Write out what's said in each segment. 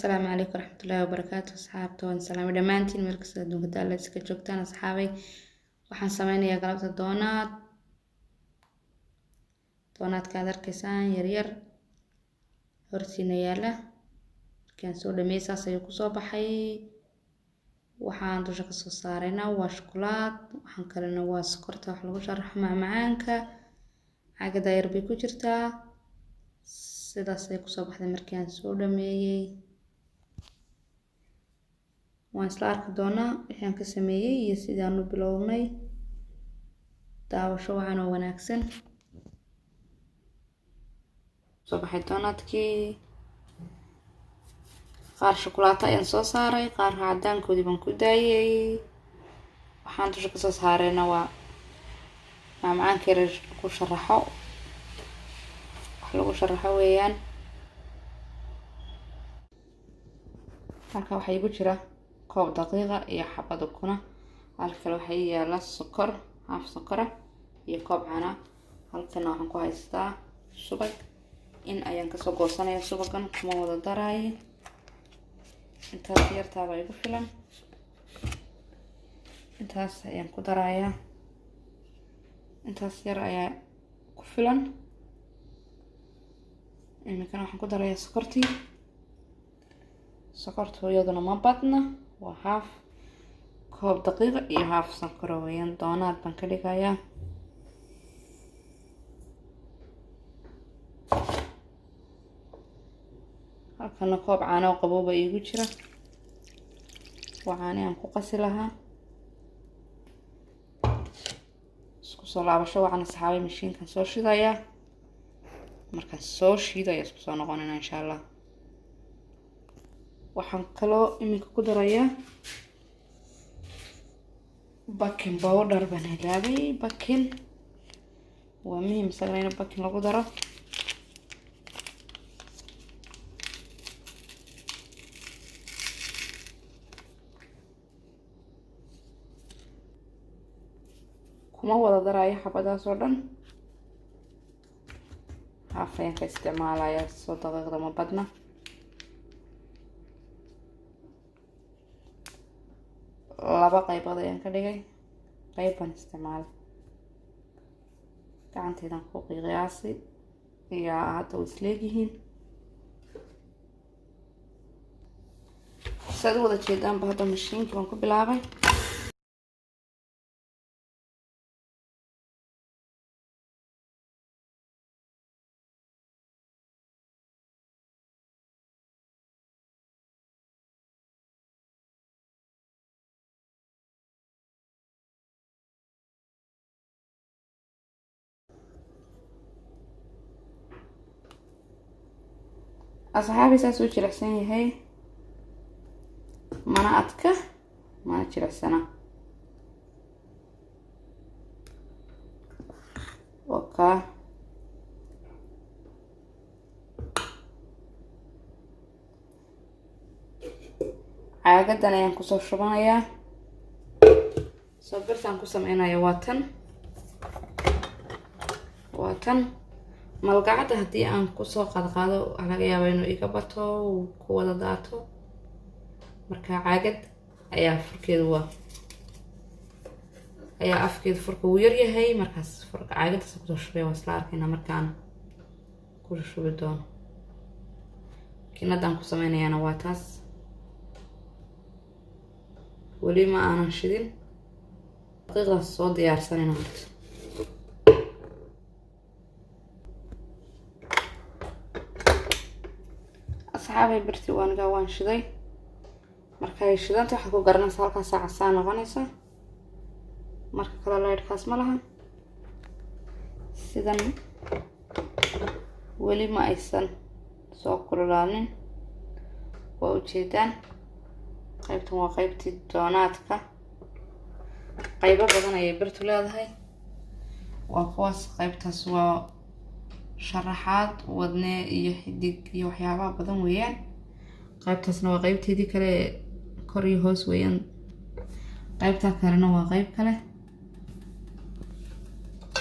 السلام عليكم ورحمة الله وبركاته. أصحابتي وان سلام دمانتين meel kasta adduunka daala iska joogtaan asxaabay. Waxaan sameynayaa galabta doonaadka aad arkaysaan yaryar hortiina yaala. Markaan soo dhameeyay saas ayuu kusoo baxay. Waxaan dusha kasoo saaraynaa waa shuklaat, waxaan kalena waa sokorta wax lagu sharaxo macmacaanka. Caagada yar bay ku jirtaa. Sidaas ay kusoo baxday markaan soo dhameeyay. waan isla arki doonaa waxaan ka sameeyay iyo sidaan u bilownay. Daawasho wacan oo wanaagsan. soo baxay doonaadkii qaar shuklaata ayaan soo saaray, qaar cadaankoodii baan ku daayay. waxaan dusha kasoo saarayna waa macmacaanka yar ku sharaxo wax lagu sharaxo weeyaan. halka waxaa igu jira koob daqiiqa iyo xabad ukuna. halka waxaa yaala sokor, haaf sokora iyo koob caano. halkan waxaan ku haystaa subag. in ayaan kasoo goosanayaa subagan kuma wada daraayo. intaas yartaa baa igu filan. intaas ayaan ku darayaa. intaas yar ayaa ku filan. iminkana waxaan ku darayaa sokortii. sokortu iyaduna ma badna, waa haaf koob daqiiqa iyo haaf sonkoro weeyaan. doonaad baan ka dhigayaa. halkana koob caano oo qabooba iigu jira. waa caano aan ku qasi lahaa. isku soo laabasho wacan asxaabay. mashiinkan soo shidayaa. markaan soo shiidaya isku soo noqonayna insha Allah. waxaan kaloo iminka ku darayaa baking powder baan ilaabay. baking waa muhiim isagana in baking lagu daro. kuma wada daraayo xabadaas oo dhan. haaf ayaan ka isticmaalayaa soo daqiiqda ma badna. laba qaybood ayaan ka dhigay. qayb baan isticmaalay. gacanteedan ku qiyaasi iyo hadda way isleegyihiin. saad u wada jeedaanba hadda mashiinkii baan ku bilaabay. asxaabi saas u jilicsan yahay. mana adka mana jilicsana. okay. caagadan ayaan kusoo shubanayaa. soo birtaan ku sameynaya waa tan malgacada haddii aan kusoo qaadqaado waxaa laga yaabaa inuu iga bato uu ku wada daato. marka caagad ayaa afkeedu furka uu yar yahay. markaas furka caagadaas kusoo shubay waa isla arkaynaa markaan ku shubi doono. kinadaan ku sameynayaana waa taas. weli ma aanan shidin. daqiiqdaas soo diyaarsanayna horta. asxaabay birti waan shiday. markay shidanta waxa ku garanaysa halkaas saacad noqonaysa. marka kale leerkaas ma laha. sidan weli ma aysan soo kululaanin. waa u jeedaan. qaybtan waa qaybtii doonaadka. qaybo badan ayay birtu leedahay. waa kuwaas. qaybtaas waa sharaxaad wadne iyo xidig iyo waxyaabaha badan weeyaan. qaybtaasna waa qaybteedii kale kor iyo hoos weeyaan. qaybta kalena waa qayb kale.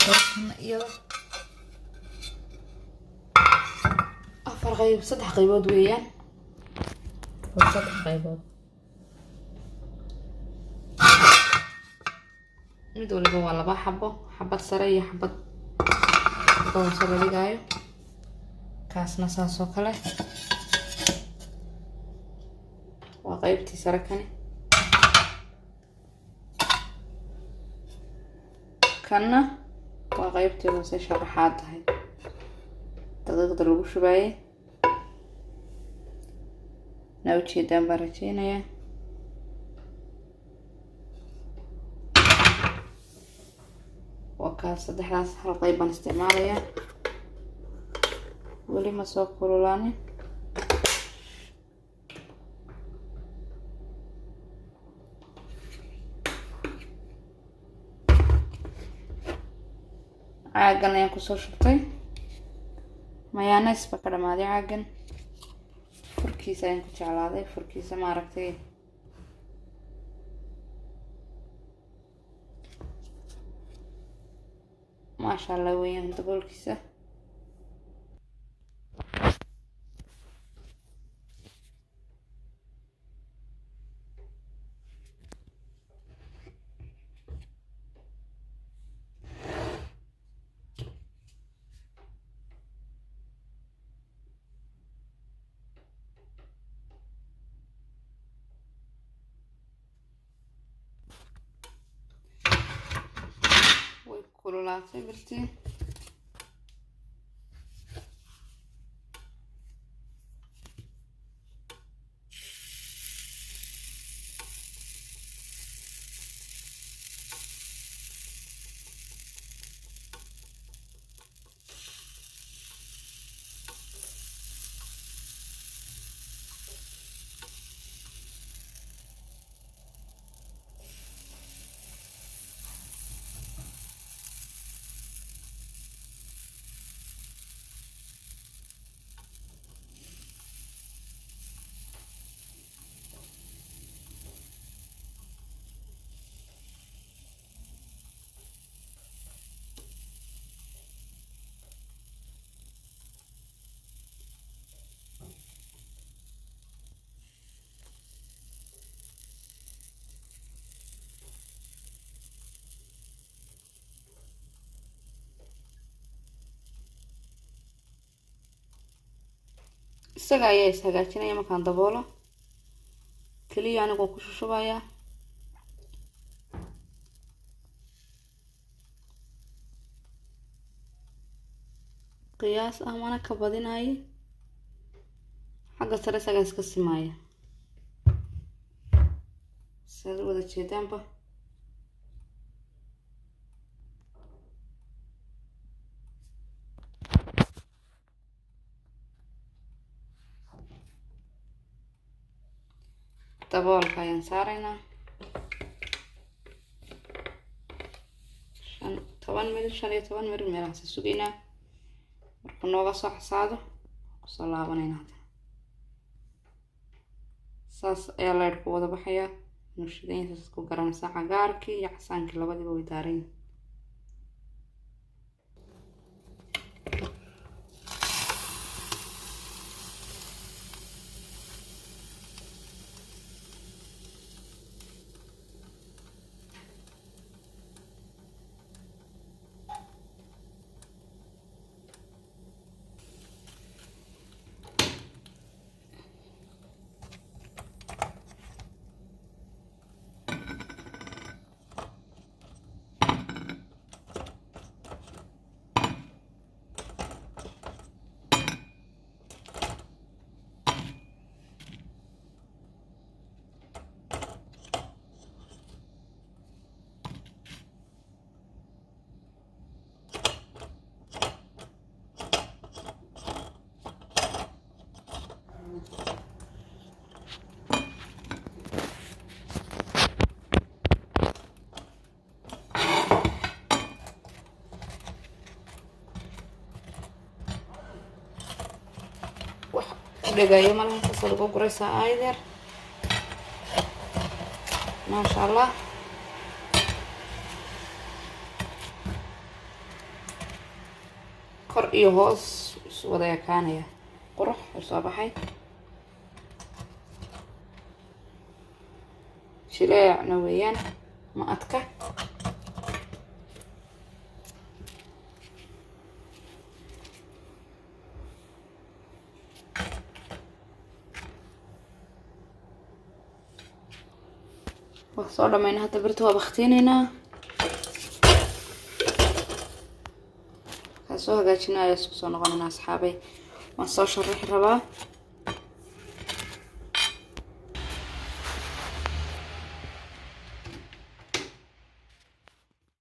qaybtana iyada saddex qaybood weeyaan. وصدق qaybood mid waliba waa 2 xabo xabad sare iyo xabad hoose la dhigayo kaasna saas oo kale waa qaybtii sare kani kana waa qaybtii hoose sharaxaad tahay daqiiqda lagu shubaayay nawjeedaan baan rajeynayaa وكان صدحاس هالقيب بنستعمالها ولي ما سوق كلولاني عاقن ayaan kusoo shubtay mayonnaise bakada maadi caagan furkiisa ayaan ku jeclaaday furkiisa ma aragtay ما شاء الله وين تقول كيسة كلولاتي برتي isaga ayaa ishagaajinaya markaan daboolo kaliya anigu ku shushubaya qiyaas ah mana ka badinaay xagga sare isaga iska simaaya sida wada jeedaanba daboolka ayaan saaraynaa 15 minute meelahaas sugaynaa markuu nooga soo xasaado kusoo laabanaynaa saas ayaa leerku wada baxaya nashadaynta isku garanaysaa cagaarkii iyo casaankii labadiba way daareen دقايق مالها تصل قريصة ايدر ما شاء الله kor iyo hoos wada yakaanaya qurux soo baxay jileecna weeyaan ma adka soo dhamayna hadda birta waa bakhtinaynaa soo hagaajinaya isku soo noqonayna asxaabay waan soo sharaxi rabaa